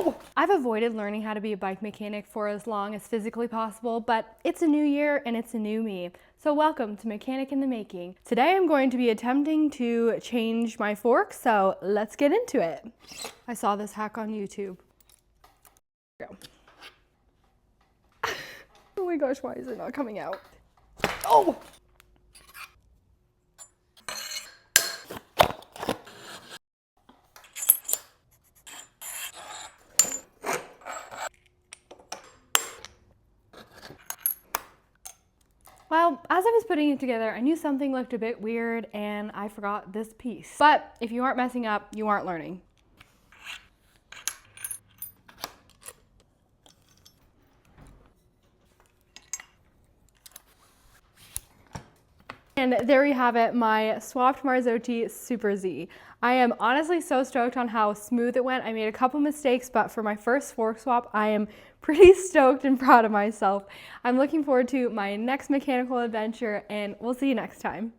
Oh! I've avoided learning how to be a bike mechanic for as long as physically possible, but it's a new year and it's a new me. So welcome to Mechanic in the Making. Today I'm going to be attempting to change my fork, so let's get into it. I saw this hack on YouTube. Go. Oh my gosh, why is it not coming out? Oh! Well, as I was putting it together, I knew something looked a bit weird and I forgot this piece. But if you aren't messing up, you aren't learning. And there we have it, my swapped Marzocchi Super Z. I am honestly so stoked on how smooth it went. I made a couple mistakes, but for my first fork swap, I am pretty stoked and proud of myself. I'm looking forward to my next mechanical adventure, and we'll see you next time.